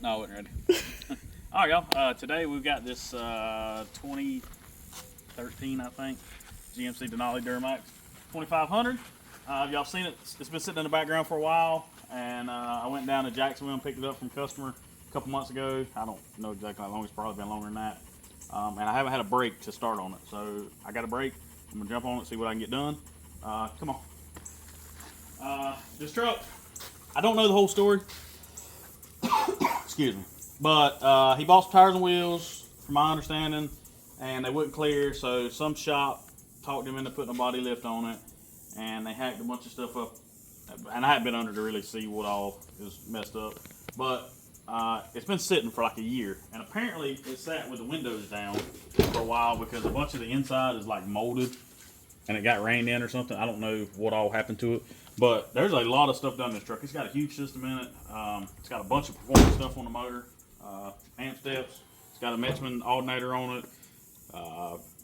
No, I wasn't ready. All right, y'all. Today we've got this 2013, I think, GMC Denali Duramax 2500. Y'all seen it? It's been sitting in the background for a while, and I went down to Jacksonville and picked it up from a customer a couple months ago. I don't know exactly how long. It's probably been longer than that. And I haven't had a brake to start on it, so I got a brake. I'm gonna jump on it, see what I can get done. Come on. This truck, I don't know the whole story. Excuse me. But he bought some tires and wheels, from my understanding, and they wouldn't clear, so some shop talked him into putting a body lift on it, and they hacked a bunch of stuff up, and I hadn't been under to really see what all is messed up. But it's been sitting for like a year, and apparently it sat with the windows down for a while because a bunch of the inside is like molded, and it got rained in or something. I don't know what all happened to it. But there's a lot of stuff done in this truck. It's got a huge system in it. It's got a bunch of performance stuff on the motor, amp steps. It's got a Metsman alternator on it,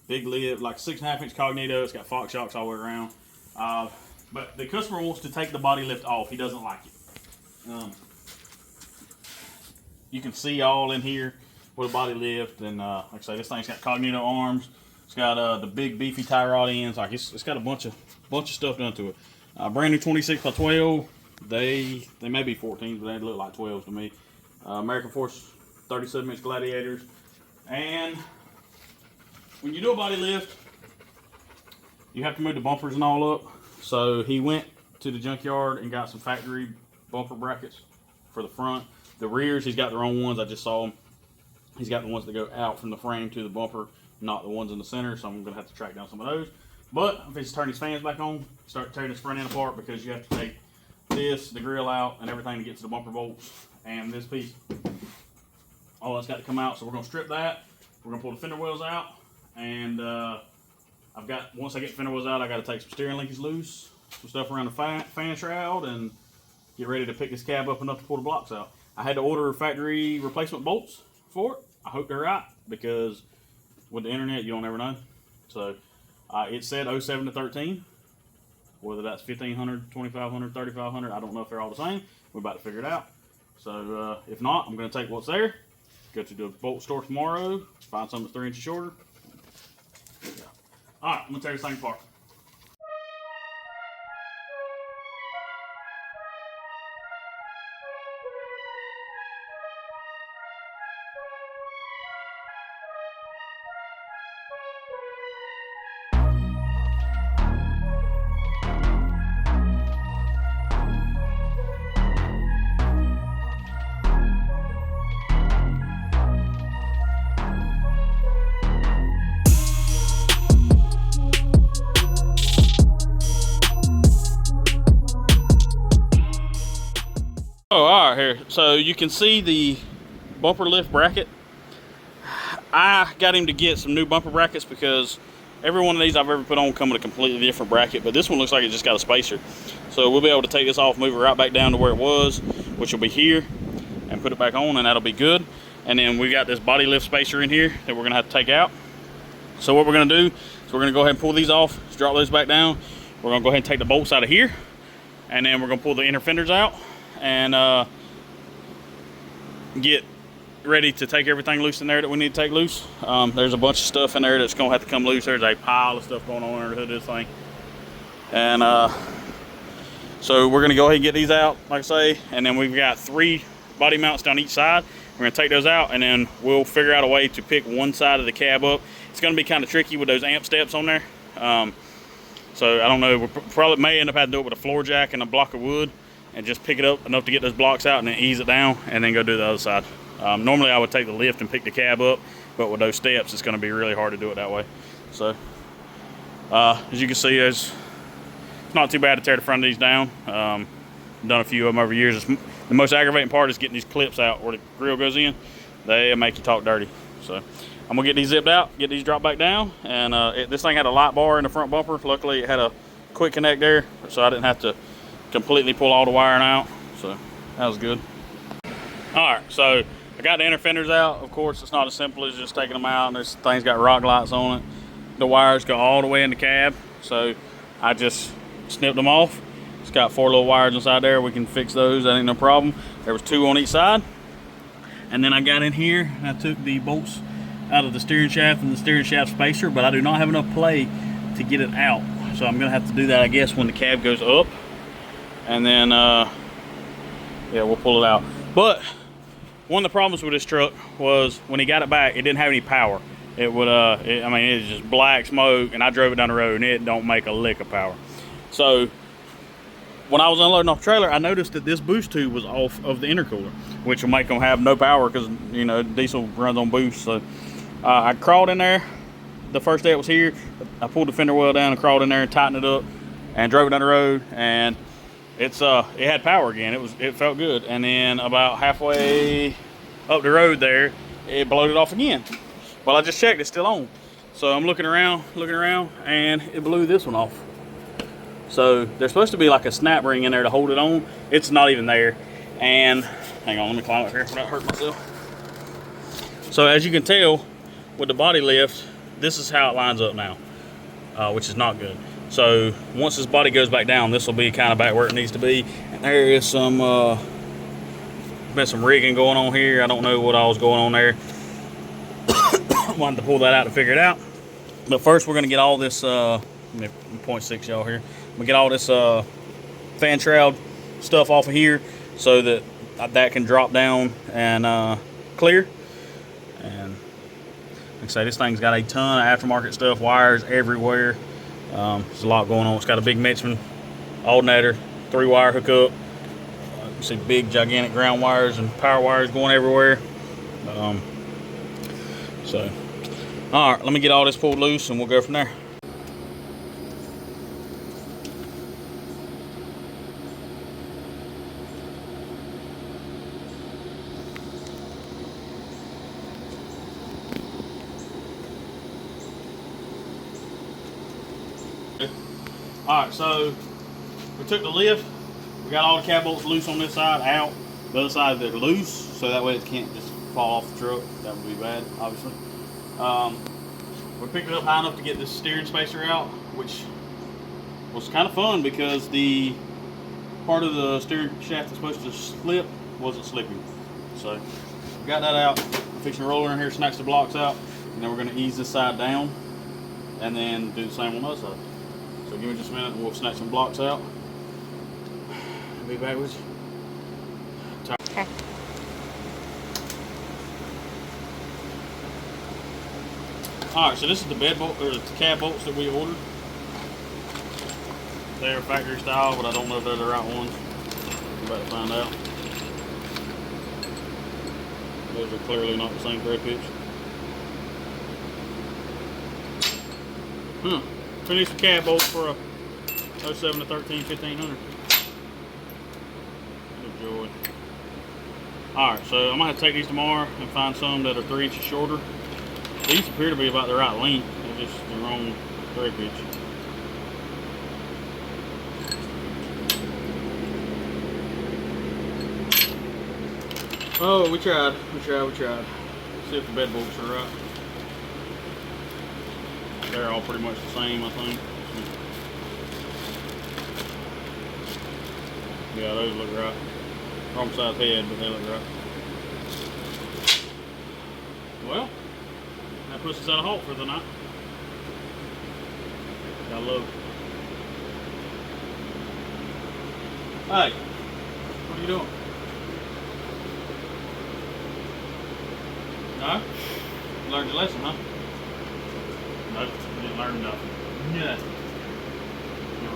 big lid, like 6.5-inch Cognito. It's got Fox shocks all the way around. But the customer wants to take the body lift off. He doesn't like it. You can see all in here with a body lift, and like I say, this thing's got Cognito arms. It's got the big beefy tie rod ends. Like it's got a bunch of stuff done to it. Brand new 26 by 12. They may be 14s, but they look like 12s to me. American Force 37-inch Gladiators. And when you do a body lift, you have to move the bumpers and all up. So he went to the junkyard and got some factory bumper brackets for the front. The rears, he's got the wrong ones. I just saw them. He's got the ones that go out from the frame to the bumper, not the ones in the center. So I'm going to have to track down some of those. But if he's turning his fans back on, start tearing his front end apart because you have to take this, the grill out, and everything to get to the bumper bolts. And this piece, all that's got to come out. So we're going to strip that. We're going to pull the fender wells out. And once I get the fender wells out, I got to take some steering linkage loose, some stuff around the fan shroud, and get ready to pick this cab up enough to pull the blocks out. I had to order factory replacement bolts for it. I hope they're right because with the internet, you don't ever know. So it said 07 to 13, whether that's 1500, 2500, 3500. I don't know if they're all the same. We're about to figure it out. So if not, I'm going to take what's there, go to the bolt store tomorrow, find something that's 3 inches shorter. All right, I'm going to tear this thing apart. Oh, all right, here. So you can see the bumper lift bracket. I got him to get some new bumper brackets because every one of these I've ever put on come with a completely different bracket, but this one looks like it just got a spacer. So we'll be able to take this off, move it right back down to where it was, which will be here, and put it back on, and that'll be good. And then we got this body lift spacer in here that we're gonna have to take out. So what we're gonna do is we're gonna go ahead and pull these off, drop those back down. We're gonna go ahead and take the bolts out of here, and then we're gonna pull the inner fenders out and get ready to take everything loose in there that we need to take loose. There's a bunch of stuff in there that's gonna have to come loose. There's a pile of stuff going on under the hood of this thing. And so we're gonna go ahead and get these out, like I say, and then we've got 3 body mounts down each side. We're gonna take those out, and then we'll figure out a way to pick one side of the cab up. It's gonna be kind of tricky with those amp steps on there. So I don't know, we probably may end up having to do it with a floor jack and a block of wood, and just pick it up enough to get those blocks out and then ease it down and then go do the other side. Normally I would take the lift and pick the cab up, but with those steps it's going to be really hard to do it that way. So as you can see, it's not too bad to tear the front of these down. I've done a few of them over years. The most aggravating part is getting these clips out where the grill goes in. They make you talk dirty. So I'm gonna get these zipped out, get these dropped back down, and this thing had a light bar in the front bumper. Luckily it had a quick connect there, so I didn't have to completely pull all the wiring out, so that was good. All right, so I got the inner fenders out. Of course, it's not as simple as just taking them out, and this thing's got rock lights on it. The wires go all the way in the cab, so I just snipped them off. It's got 4 little wires inside there. We can fix those, that ain't no problem. There was 2 on each side. And then I got in here and I took the bolts out of the steering shaft and the steering shaft spacer, but I do not have enough play to get it out. So I'm gonna have to do that, I guess, when the cab goes up. And then, yeah, we'll pull it out. But one of the problems with this truck was when he got it back, it didn't have any power. It would, I mean, it's just black smoke, and I drove it down the road and it don't make a lick of power. So when I was unloading off the trailer, I noticed that this boost tube was off of the intercooler, which will make them have no power because, you know, diesel runs on boost. So I crawled in there the first day it was here. I pulled the fender well down and crawled in there and tightened it up and drove it down the road, and it had power again. It felt good. And then about halfway up the road there, it blowed it off again. Well, I just checked, it's still on. So I'm looking around, and it blew this one off. So there's supposed to be like a snap ring in there to hold it on. It's not even there. And hang on, let me climb up here without hurting myself. So as you can tell with the body lift, this is how it lines up now, which is not good. So once this body goes back down, this will be kind of back where it needs to be. And there is some, been some rigging going on here. I don't know what all was going on there. Wanted to pull that out to figure it out. But first we're gonna get all this, let me 0.6 y'all here. We get all this fan shroud stuff off of here so that that can drop down and clear. And like I say, this thing's got a ton of aftermarket stuff, wires everywhere. There's a lot going on. It's got a big Mixman alternator, 3-wire hookup. You see big gigantic ground wires and power wires going everywhere. So, all right, let me get all this pulled loose and we'll go from there. All right, so we took the lift. We got all the cab bolts loose on this side, out. The other side they're loose, so that way it can't just fall off the truck. That would be bad, obviously. We picked it up high enough to get this steering spacer out, which was kind of fun because the part of the steering shaft that's supposed to slip wasn't slipping. So we got that out. I'm fixing to roll in here, snatch the blocks out, and then we're going to ease this side down and then do the same on the other side. So give me just a minute and we'll snatch some blocks out. I'll be back with you. Okay. Alright, so this is the bed bolt, or the cab bolts that we ordered. They're factory style, but I don't know if they're the right ones. I'm about to find out. Those are clearly not the same thread pitch. Finished the cab bolts for a 07 to 13 1500. Good joy. Alright, so I'm going to have to take these tomorrow and find some that are 3 inches shorter. These appear to be about the right length, they're just the wrong thread pitch. Oh, we tried. Let's see if the bed bolts are right. They're all pretty much the same, I think. Yeah, those look right. Wrong size head, but they look right. Well, that puts us at a halt for the night. Gotta love it. Hey, what are you doing? No? You learned your lesson, huh? Nope, you didn't learn nothing. Yeah. No.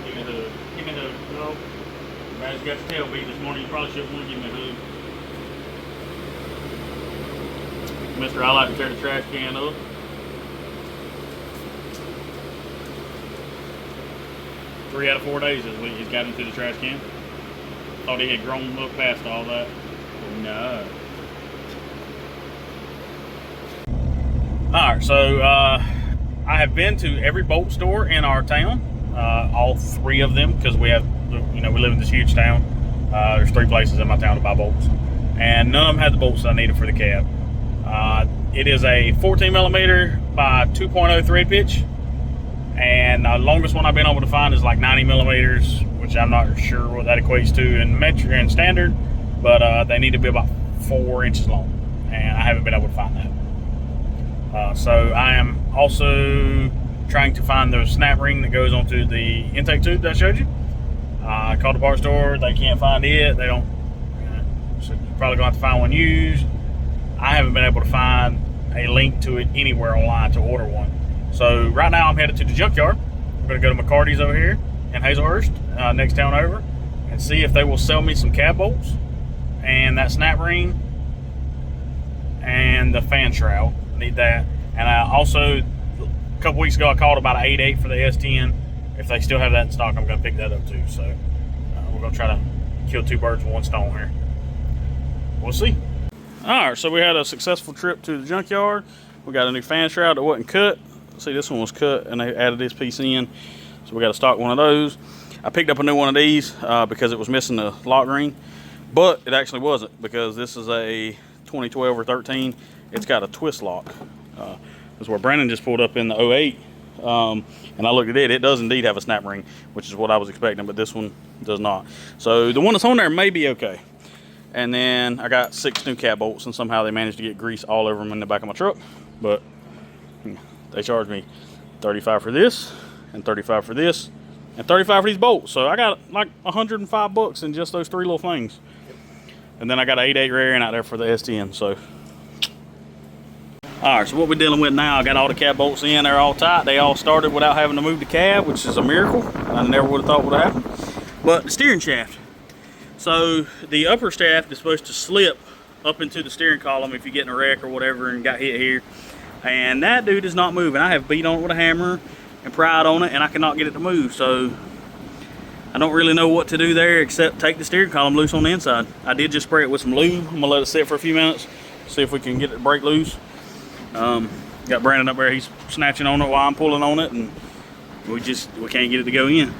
Give me the hood. Give me the hood. No. Man's got your tail beat this morning. You probably shouldn't want to give me the hood. Mister, I like to tear the trash can up. Three out of 4 days this week he's got into the trash can. Thought he had grown up past all that. No. Alright, so I have been to every bolt store in our town, all 3 of them, because we have, we live in this huge town. There's 3 places in my town to buy bolts, and none of them had the bolts I needed for the cab. It is a 14 millimeter by 2.0 thread pitch, and the longest one I've been able to find is like 90 millimeters, which I'm not sure what that equates to in metric and standard. but they need to be about 4 inches long, and I haven't been able to find that. So I am also trying to find the snap ring that goes onto the intake tube that I showed you. I called the parts store, they can't find it. They don't, so you're probably gonna have to find one used. I haven't been able to find a link to it anywhere online to order one. So right now I'm headed to the junkyard. I'm gonna go to McCarty's over here in Hazelhurst, next town over, and see if they will sell me some cab bolts and that snap ring and the fan shroud. Need that. And I also, a couple weeks ago, I called about an 8.8 for the S10. If they still have that in stock, I'm gonna pick that up too. So we're gonna try to kill 2 birds with 1 stone here. We'll see. All right, so we had a successful trip to the junkyard. We got a new fan shroud that wasn't cut. See, this one was cut and they added this piece in. So we got to stock one of those. I picked up a new one of these because it was missing the lock ring, but it actually wasn't, because this is a 2012 or 13. It's got a twist lock. That's where Brandon just pulled up in the 08. And I looked at it. It does indeed have a snap ring, which is what I was expecting, but this one does not. So the one that's on there may be okay. And then I got 6 new cab bolts, and somehow they managed to get grease all over them in the back of my truck. But they charged me $35 for this, and $35 for this, and $35 for these bolts. So I got like $105 in just those 3 little things. And then I got an 8.8 rear end out there for the S10. So, all right. So what we're dealing with now, I got all the cab bolts in. They're all tight. They all started without having to move the cab, which is a miracle. I never would have thought would have happened. But the steering shaft. So the upper shaft is supposed to slip up into the steering column if you get in a wreck or whatever and got hit here. And that dude is not moving. I have beat on it with a hammer and pried on it, and I cannot get it to move. So I don't really know what to do there except take the steering column loose on the inside. I did just spray it with some lube. I'm gonna let it sit for a few minutes, see if we can get it to break loose. Got Brandon up there, he's snatching on it while I'm pulling on it, and we can't get it to go in.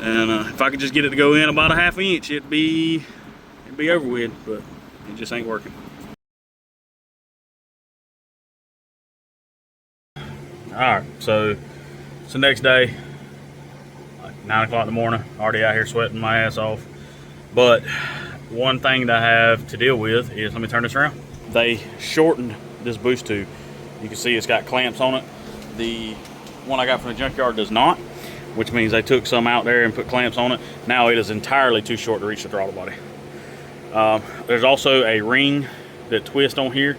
And if I could just get it to go in about a ½ inch, it'd be over with, but it just ain't working. All right, so it's the next day, like 9 o'clock in the morning, already out here sweating my ass off. But one thing that I have to deal with is, let me turn this around. They shortened this boost tube. You can see it's got clamps on it. The one I got from the junkyard does not, which means they took some out there and put clamps on it. Now it is entirely too short to reach the throttle body. There's also a ring that twists on here.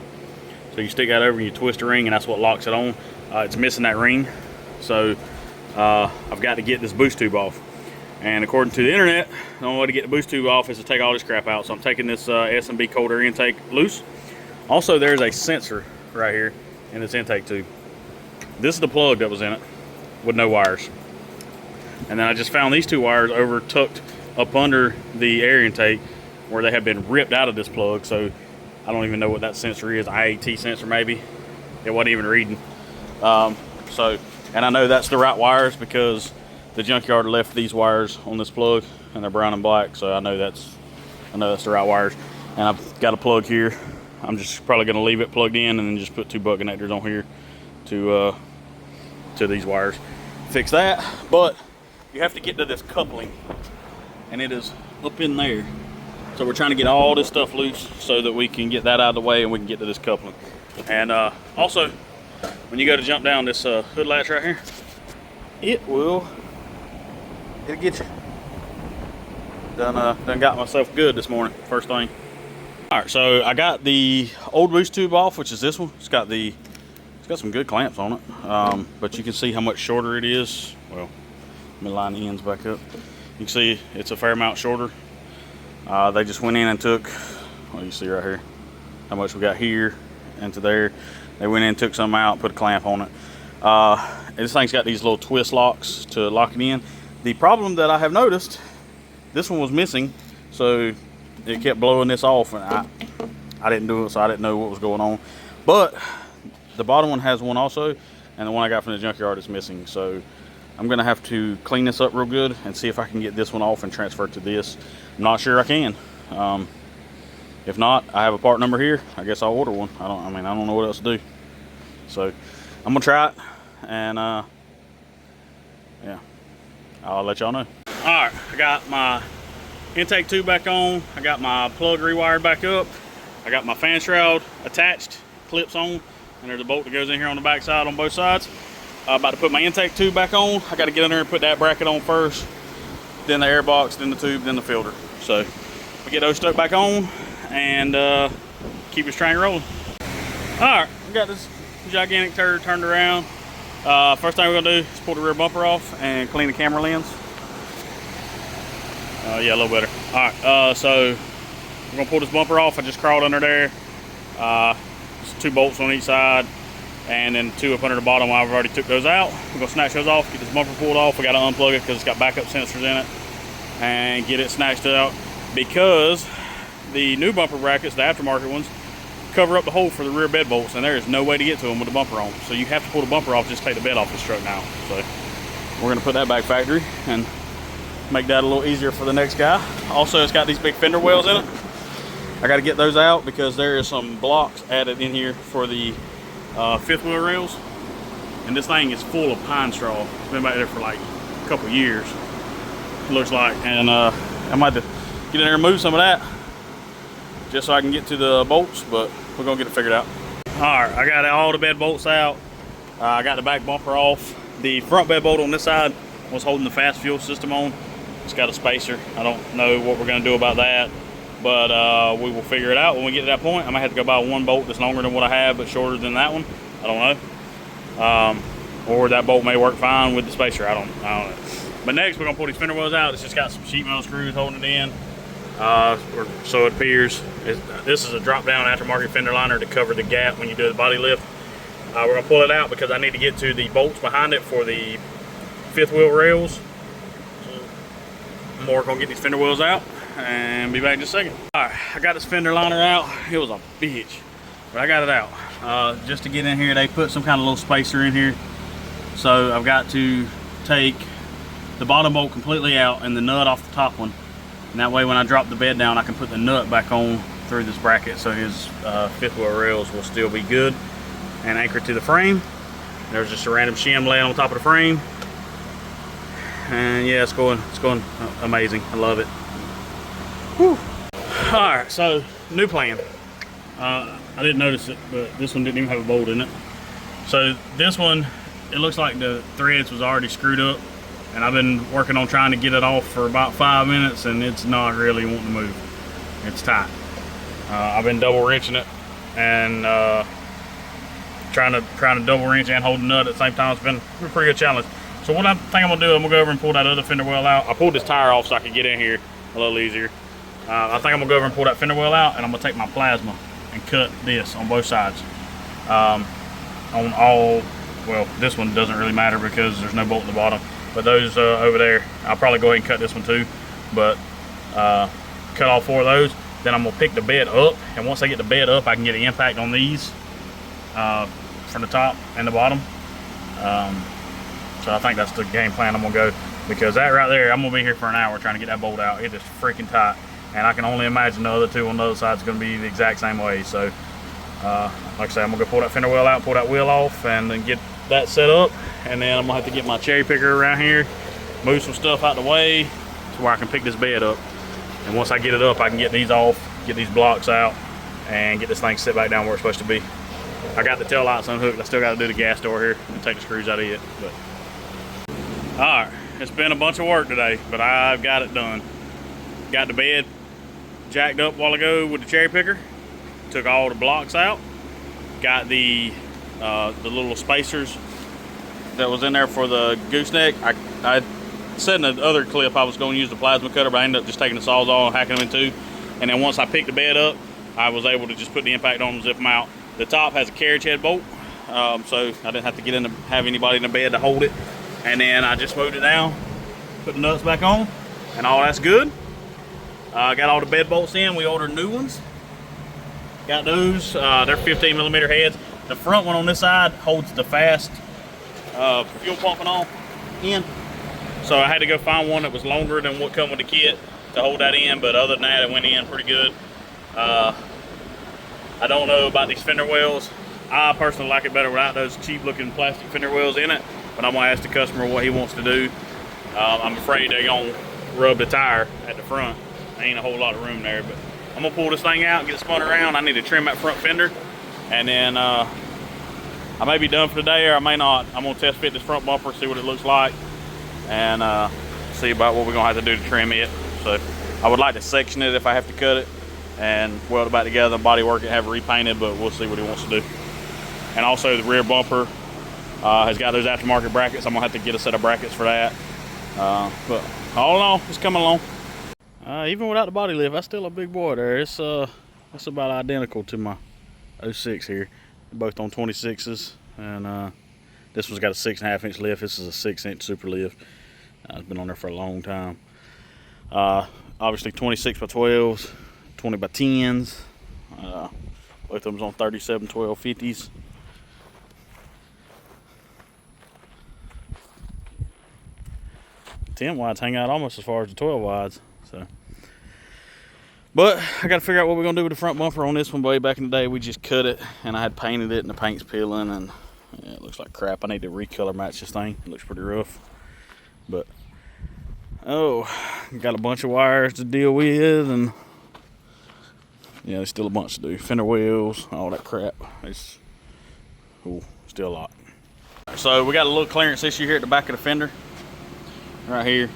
So you stick that over and you twist the ring, and that's what locks it on. It's missing that ring. So I've got to get this boost tube off. And according to the internet, the only way to get the boost tube off is to take all this crap out. So I'm taking this S&B cold air intake loose. Also, there's a sensor right here in this intake tube. This is the plug that was in it with no wires. And then I just found these 2 wires over tucked up under the air intake where they have been ripped out of this plug. So I don't even know what that sensor is. IAT sensor maybe. It wasn't even reading. And I know that's the right wires because the junkyard left these wires on this plug and they're brown and black. So I know that's the right wires. And I've got a plug here. I'm just probably going to leave it plugged in and then just put 2 butt connectors on here to these wires. Fix that, but you have to get to this coupling, and it is up in there. So we're trying to get all this stuff loose so that we can get that out of the way and we can get to this coupling. And also, when you go to jump down this hood latch right here, it'll get you. Done got myself good this morning, first thing. All right, so I got the old boost tube off, which is this one. It's got some good clamps on it, but you can see how much shorter it is. Well, let me line the ends back up. You can see it's a fair amount shorter. They just went in and took, well, you see right here, how much we got here and to there. They went in and took some out, put a clamp on it. This thing's got these little twist locks to lock it in. The problem that I have noticed, this one was missing, so it kept blowing this off, and I didn't do it, so I didn't know what was going on. But the bottom one has one also, and the one I got from the junkyard is missing. So I'm gonna have to clean this up real good and see if I can get this one off and transfer it to this. I'm not sure I can. If not, I have a part number here. I guess I'll order one. I don't know what else to do. So I'm gonna try it, and yeah, I'll let y'all know. All right, I got my intake tube back on. I got my plug rewired back up. I got my fan shroud attached, clips on, and there's a bolt that goes in here on the back side on both sides. About to put my intake tube back on. I got to get in there and put that bracket on first, then the air box, then the tube, then the filter. So we get those stuck back on and keep this train rolling. All right, we got this gigantic turd turned around. First thing we're gonna do is pull the rear bumper off and clean the camera lens. Yeah, a little better. All right, so we're gonna pull this bumper off. I just crawled under there. Just 2 bolts on each side, and then 2 up under the bottom. I've already took those out. We're gonna snatch those off, get this bumper pulled off. We gotta unplug it because it's got backup sensors in it, and get it snatched out, because the new bumper brackets, the aftermarket ones, cover up the hole for the rear bed bolts, and there is no way to get to them with the bumper on. So you have to pull the bumper off just to take the bed off this truck now. So we're gonna put that back factory and make that a little easier for the next guy. Also, it's got these big fender wells in it. I got to get those out because there is some blocks added in here for the 5th wheel rails, and this thing is full of pine straw. It's been back there for like a couple years, it looks like, and I might have to get in there and move some of that just so I can get to the bolts, but we're gonna get it figured out. All right, I got all the bed bolts out. I got the back bumper off. The front bed bolt on this side was holding the fast fuel system on. It's got a spacer. I don't know what we're gonna do about that, but we will figure it out when we get to that point. I might have to go buy 1 bolt that's longer than what I have, but shorter than that one. I don't know. Or that bolt may work fine with the spacer. I don't know. But next, we're gonna pull these fender wells out. It's just got some sheet metal screws holding it in. Or so it appears. This is a drop-down aftermarket fender liner to cover the gap when you do the body lift. We're gonna pull it out because I need to get to the bolts behind it for the 5th wheel rails. So I'm gonna get these fender wells out and be back in just a second. All right, I got this fender liner out. It was a bitch, but I got it out. Just to get in here, they put some kind of little spacer in here. So I've got to take the bottom bolt completely out and the nut off the top one. And that way when I drop the bed down, I can put the nut back on through this bracket so his 5th wheel rails will still be good and anchored to the frame. There's just a random shim laying on top of the frame. And yeah, it's going amazing. I love it. Whew. All right, so new plan. I didn't notice it, but this one didn't even have a bolt in it. So this one, it looks like the threads was already screwed up, and I've been working on trying to get it off for about 5 minutes, and it's not really wanting to move. It's tight. I've been double wrenching it and trying to double wrench and hold the nut at the same time. It's been a pretty good challenge. So what I think I'm gonna do, I'm gonna go over and pull that other fender well out. I pulled this tire off so I could get in here a little easier. I think I'm gonna go over and pull that fender well out, and I'm gonna take my plasma and cut this on both sides. On all, well, this one doesn't really matter because there's no bolt in the bottom, but those over there, I'll probably go ahead and cut this one too, but cut all 4 of those. Then I'm gonna pick the bed up, and once I get the bed up, I can get an impact on these from the top and the bottom. So I think that's the game plan I'm gonna go, because that right there, I'm gonna be here for an hour trying to get that bolt out. It is freaking tight, and I can only imagine the other 2 on the other side is gonna be the exact same way. So like I say, I'm gonna go pull that fender well out, pull that wheel off, and then get that set up, and then I'm gonna have to get my cherry picker around here, move some stuff out the way to where I can pick this bed up. And once I get it up, I can get these off, get these blocks out, and get this thing set back down where it's supposed to be. I got the tail lights unhooked. I still got to do the gas door here and take the screws out of it. But all right, it's been a bunch of work today, but I've got it done. Got the bed jacked up a while ago with the cherry picker. Took all the blocks out. Got the little spacers that was in there for the gooseneck. I said in the other clip I was going to use the plasma cutter, but I ended up just taking the sawzall and hacking them in 2. And then once I picked the bed up, I was able to just put the impact on them, zip them out. The top has a carriage head bolt, so I didn't have to get in to have anybody in the bed to hold it. And then I just moved it down, put the nuts back on, and all that's good. Got all the bed bolts in. We ordered new ones. Got those. They're 15mm heads. The front one on this side holds the fast fuel pump and all in. So I had to go find one that was longer than what come with the kit to hold that in, but other than that, it went in pretty good. I don't know about these fender wells. I personally like it better without those cheap looking plastic fender wells in it, but I'm gonna ask the customer what he wants to do. I'm afraid they're gonna rub the tire at the front, ain't a whole lot of room there, but I'm gonna pull this thing out and get it spun around. I need to trim that front fender, and then I may be done for the day, or I may not. I'm gonna test fit this front bumper, see what it looks like, and see about what we're gonna have to do to trim it. So I would like to section it if I have to cut it and weld it back together and body work it, have it repainted, but we'll see what he wants to do. And also the rear bumper has got those aftermarket brackets. I'm gonna have to get a set of brackets for that. But all in all, it's coming along. Even without the body lift, that's still a big boy there. It's about identical to my 06 here. They're both on 26s, and this one's got a 6.5 inch lift. This is a 6 inch super lift. It's been on there for a long time. Obviously 26 by 12s, 20 by 10s. Both of them's on 37 1250s. The 10 wides hang out almost as far as the 12 wides. So, but I got to figure out what we're gonna do with the front bumper on this one. Way back in the day, we just cut it, and I had painted it, and the paint's peeling, and yeah, it looks like crap. I need to recolor match this thing. It looks pretty rough, but oh, got a bunch of wires to deal with, and yeah, there's still a bunch to do. Fender wheels, all that crap. It's still a lot. So we got a little clearance issue here at the back of the fender, right here.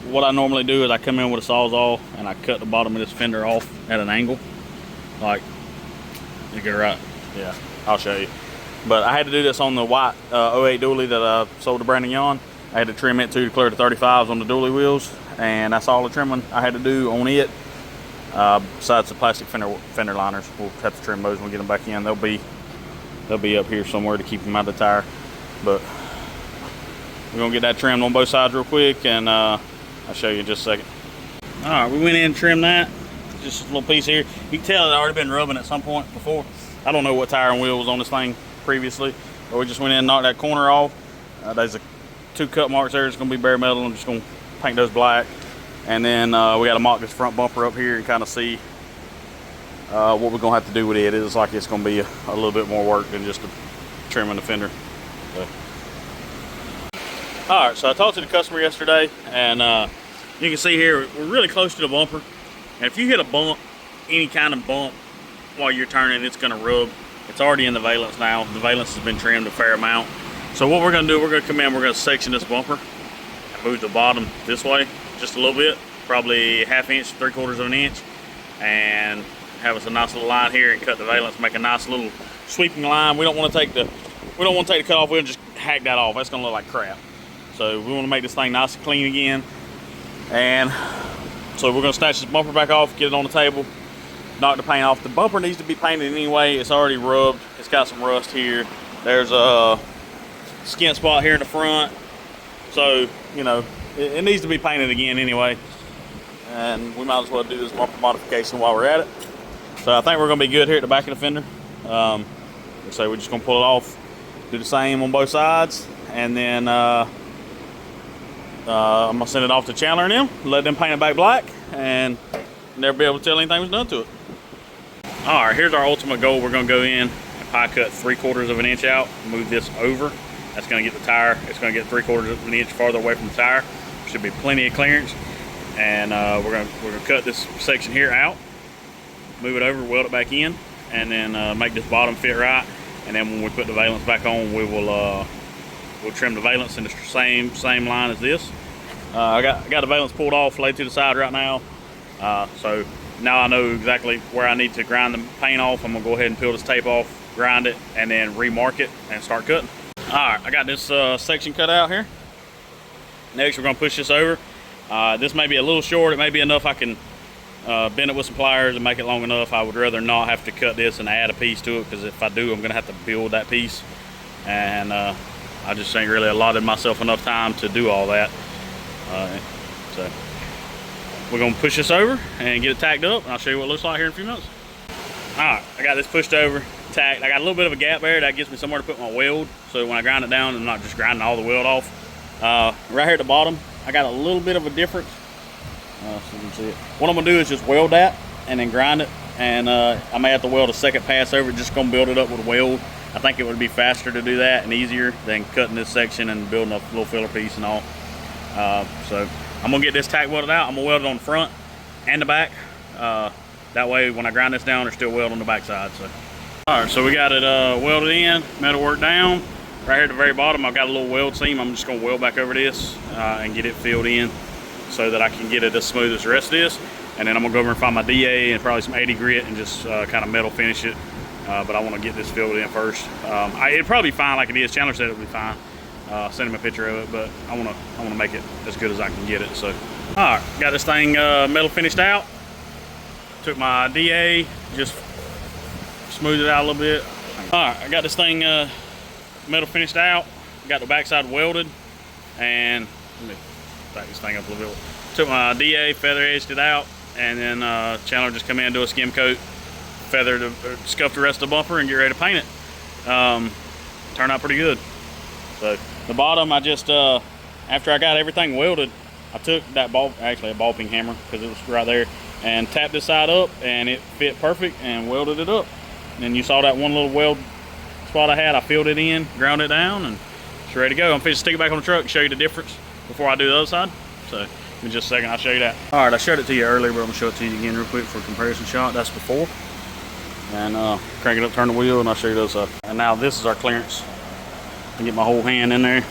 What I normally do is I come in with a Sawzall and I cut the bottom of this fender off at an angle. Like, you get it right. Yeah, I'll show you. But I had to do this on the white 08 dually that I sold to Brandon Yon. I had to trim it to clear the 35s on the dually wheels, and that's all the trimming I had to do on it. Besides the plastic fender liners, we'll have to trim those when we get them back in. They'll be up here somewhere to keep them out of the tire. But we're gonna get that trimmed on both sides real quick, and I'll show you in just a second. All right, we went in and trimmed that. Just a little piece here. You can tell it already been rubbing at some point before. I don't know what tire and wheel was on this thing previously, but we just went in and knocked that corner off. There's 2 cut marks there. It's gonna be bare metal. I'm just gonna paint those black. And then we gotta mock this front bumper up here and kind of see what we're gonna have to do with it. It looks like it's gonna be a little bit more work than just trimming the fender. So. All right, so I talked to the customer yesterday, and you can see here we're really close to the bumper. And if you hit a bump, any kind of bump while you're turning, it's gonna rub. It's already in the valence now. The valence has been trimmed a fair amount. So what we're gonna do, we're gonna come in, we're gonna section this bumper and move the bottom this way just a little bit, probably 1/2 inch, 3/4 of an inch, and have us a nice little line here and cut the valence, make a nice little sweeping line. We don't want to take the cut off. We'll just hack that off. That's gonna look like crap. So we want to make this thing nice and clean again. And so we're gonna snatch this bumper back off, get it on the table, knock the paint off. The bumper needs to be painted anyway. It's already rubbed. It's got some rust here. There's a skin spot here in the front. So, you know, it needs to be painted again anyway. And we might as well do this bumper modification while we're at it. So I think we're gonna be good here at the back of the fender. So we're just gonna pull it off, do the same on both sides, and then I'm gonna send it off to Chandler and them, let them paint it back black, and never be able to tell anything was done to it. All right, here's our ultimate goal. We're gonna go in and pie cut 3/4 of an inch out, move this over. That's gonna get the tire, it's gonna get 3/4 of an inch farther away from the tire. Should be plenty of clearance. And we're gonna cut this section here out, move it over, weld it back in, and then make this bottom fit right. And then when we put the valence back on, we'll trim the valence in the same line as this. I got the valence pulled off, laid to the side right now. So now I know exactly where I need to grind the paint off. I'm gonna go ahead and peel this tape off, grind it, and then remark it and start cutting. All right, I got this section cut out here. Next, we're gonna push this over. This may be a little short. It may be enough I can bend it with some pliers and make it long enough. I would rather not have to cut this and add a piece to it, because if I do, I'm gonna have to build that piece, and I just ain't really allotted myself enough time to do all that. So we're gonna push this over and get it tacked up, and I'll show you what it looks like here in a few minutes. All right, I got this pushed over, tacked. I got a little bit of a gap there. That gives me somewhere to put my weld, so when I grind it down, I'm not just grinding all the weld off. Right here at the bottom, I got a little bit of a difference. So you can see it. What I'm gonna do is just weld that and then grind it, and I may have to weld a second pass over it, just gonna build it up with a weld. I think it would be faster to do that and easier than cutting this section and building a little filler piece and all. So I'm gonna get this tack welded out. I'm gonna weld it on the front and the back. That way when I grind this down, there's still weld on the back side. So, all right, so we got it welded in, metal work down. Right here at the very bottom, I've got a little weld seam. I'm just gonna weld back over this and get it filled in so that I can get it as smooth as the rest of this. And then I'm gonna go over and find my DA and probably some 80 grit and just kind of metal finish it. But I wanna get this filled in first. It'd probably be fine like it is. Chandler said it would be fine. Send him a picture of it, but I wanna make it as good as I can get it. So, all right, got this thing metal finished out. Took my DA, just smoothed it out a little bit. All right, I got this thing metal finished out. Got the backside welded, and let me back this thing up a little bit. Took my DA, feather edged it out, and then Chandler just come in and do a skim coat, scuff the rest of the bumper, and get ready to paint it. Turned out pretty good. So the bottom, I just after I got everything welded, I took that actually a ball peen hammer because it was right there, and tapped this side up, and it fit perfect, and welded it up. And then you saw that one little weld spot I had. I filled it in, ground it down, and it's ready to go. I'm fixing to stick it back on the truck and show you the difference before I do the other side. So in just a second, I'll show you that. All right, I showed it to you earlier, but I'm gonna show it to you again real quick for a comparison shot. That's before. And crank it up, turn the wheel, and I'll show you the other side. And now this is our clearance. I get my whole hand in there.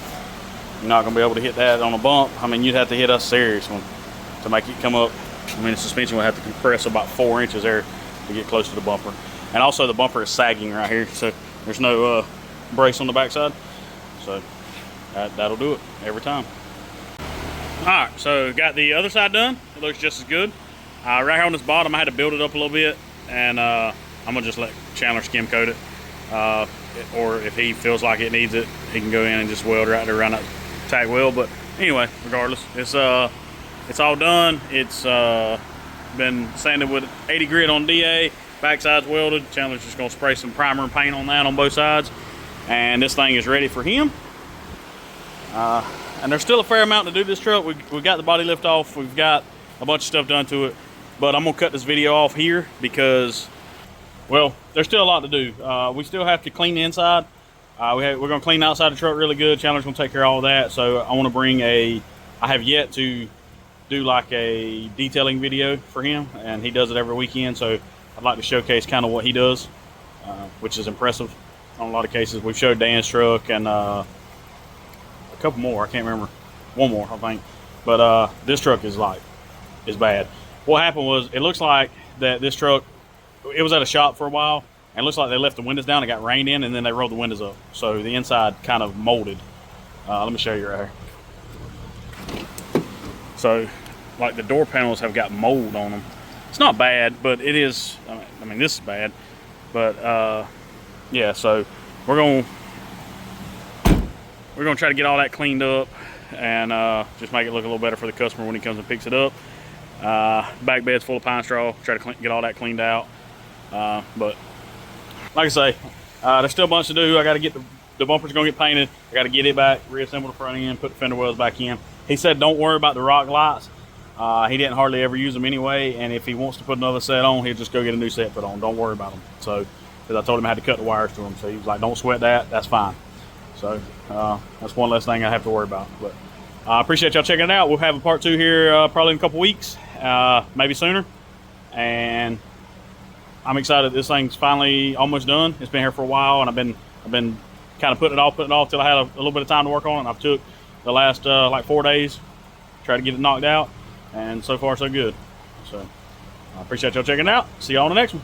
You're not gonna be able to hit that on a bump. I mean, you'd have to hit a serious one to make it come up. I mean, the suspension will have to compress about 4 inches there to get close to the bumper. And also the bumper is sagging right here, so there's no brace on the backside. So that'll do it every time. All right, so got the other side done. It looks just as good. Right here on this bottom, I had to build it up a little bit, and I'm gonna just let Chandler skim coat it. Or if he feels like it needs it, he can go in and just weld right around that tack weld. But anyway, regardless, it's all done. It's been sanded with 80 grit on DA, backside's welded. Chandler's just gonna spray some primer and paint on that on both sides, and this thing is ready for him. And there's still a fair amount to do this truck. We got the body lift off. We've got a bunch of stuff done to it, but I'm gonna cut this video off here because, well, there's still a lot to do. We still have to clean the inside. We're gonna clean the outside of the truck really good. Chandler's gonna take care of all that. So I wanna bring I have yet to do like a detailing video for him, and he does it every weekend. So I'd like to showcase kind of what he does, which is impressive on a lot of cases. We've showed Dan's truck and a couple more. I can't remember. One more, I think. But this truck is bad. What happened was, it looks like that this truck, it was at a shop for a while, and it looks like they left the windows down. It got rained in, and then they rolled the windows up. So the inside kind of molded. Let me show you right here. So, like, the door panels have got mold on them. It's not bad, but it is. I mean, this is bad. But yeah, so we're gonna try to get all that cleaned up and just make it look a little better for the customer when he comes and picks it up. Back bed's full of pine straw. Try to get all that cleaned out. But like I say, there's still a bunch to do. I got to get the bumper's gonna get painted. I got to get it back, reassemble the front end, put the fender wells back in. He said don't worry about the rock lights. He didn't hardly ever use them anyway, and if he wants to put another set on, he'll just go get a new set put on. Don't worry about them. So, because I told him I had to cut the wires to them, so he was like, don't sweat that. That's fine. So that's one less thing I have to worry about. But I appreciate y'all checking it out. We'll have a part 2 here probably in a couple weeks, maybe sooner. And I'm excited. This thing's finally almost done. It's been here for a while, and I've been kind of putting it off till I had a little bit of time to work on it. And I've took the last like 4 days, try to get it knocked out, and so far so good. So I appreciate y'all checking it out. See y'all on the next one.